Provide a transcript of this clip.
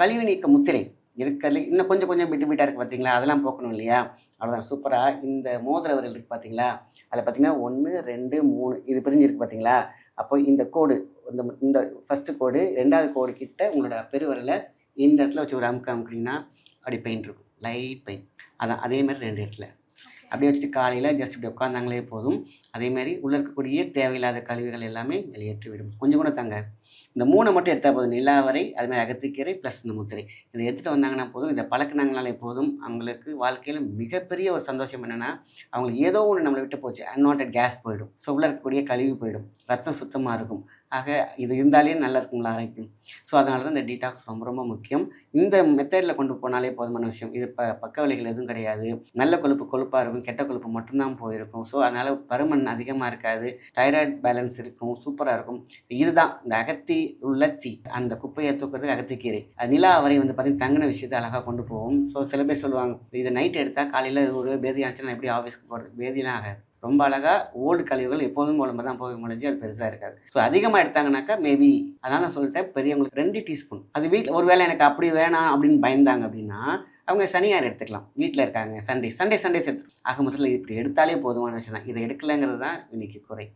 கழிவு நீக்க முத்திரை இருக்கிறதுல இன்னும் கொஞ்சம் கொஞ்சம் விட்டு விட்டா இருக்குது பார்த்தீங்களா, அதெல்லாம் போக்கணும் இல்லையா? அவ்வளோதான் சூப்பராக இந்த மோதிர விரல் இருக்குது பார்த்தீங்களா, அதில் பார்த்தீங்கன்னா 1 2 3 இது பிரிஞ்சிருக்கு பார்த்தீங்களா. அப்போ இந்த கோடு இந்த இந்த ஃபஸ்ட்டு கோடு 2வது கோடு கிட்ட உங்களோட பெருவிரலை இந்த இடத்துல வச்சு ஒரு அமுக்குனீங்கன்னா அப்படி பெயின் இருக்கும், லைட் பெயின். அதான் அதேமாதிரி 2 இடத்துல அப்படியே வச்சுட்டு காலையில் ஜஸ்ட் இப்படி உட்காந்தாங்களே போதும். அதேமாதிரி உள்ளே இருக்கக்கூடிய தேவையில்லாத கழிவுகள் எல்லாமே வெளியேற்றி விடும். கொஞ்சம் கூட தாங்க. இந்த 3 மட்டும் எடுத்தால் போதும். நிலாவரை, அதுமாதிரி அகத்திக்கீரை ப்ளஸ் இந்த முத்திரை இதை எடுத்துகிட்டு வந்தாங்கன்னா போதும். இதை பழக்கினாங்கனாலே போதும். அவங்களுக்கு வாழ்க்கையில் மிகப்பெரிய ஒரு சந்தோஷம் என்னென்னா, அவங்களுக்கு ஏதோ ஒன்று நம்மளை விட்டு போச்சு, அன்வான்ட் கேஸ் போயிடும். ஸோ உள்ளே இருக்கக்கூடிய கழிவு போயிடும், ரத்தம் சுத்தமாக இருக்கும். ஆக இது இருந்தாலே நல்லா இருக்குங்களா ஆரோக்கியம். ஸோ அதனால தான் இந்த டீடாக்ஸ் ரொம்ப ரொம்ப முக்கியம். இந்த மெத்தடில் கொண்டு போனாலே போதுமான விஷயம். இது பக்க விளைவுகள் எதுவும் கிடையாது. நல்ல கொழுப்பு கொழுப்பாக இருக்கும், கெட்ட கொழுப்பு மட்டும்தான் போயிருக்கும். ஸோ அதனால் பருமன் அதிகமாக இருக்காது, தைராய்டு பேலன்ஸ் இருக்கும், சூப்பராக இருக்கும். இதுதான் இந்த அகத்தி உள்ள தீ, அந்த குப்பையை தூக்குறது அகத்திக்கீரை. நிலா வரை வந்து பார்த்திங்கன்னா தங்கின விஷயத்தை அழகாக கொண்டு போகும். ஸோ சில பேர் சொல்லுவாங்க, இதை நைட் எடுத்தால் காலையில் ஒரு பேதி ஆச்சுன்னா எப்படி ஆஃபீஸ்க்கு போகிறது, பேதிலாம் ஆகாது. ரொம்ப அழகாக ஓல்டு கழிவுகள் எப்போதும் போல தான் போக முடிஞ்சு, அது பெருசாக இருக்காது. ஸோ அதிகமாக எடுத்தாங்கனாக்கா மேபி அதான் நான் சொல்லிட்டேன், பெரியவங்களுக்கு 2 டீஸ்பூன். அது வீட்டில் ஒரு வேளை எனக்கு அப்படி வேணாம் அப்படின்னு பயந்தாங்க அப்படின்னா அவங்க சனியார் எடுத்துக்கலாம். வீட்டில் இருக்காங்க சண்டேஸ் எடுத்துக்கலாம். ஆக மொத்தத்தில் இப்படி எடுத்தாலே போதுமான விஷயம் தான். இதை எடுக்கலைங்கிறது தான் இன்னைக்கு குறை.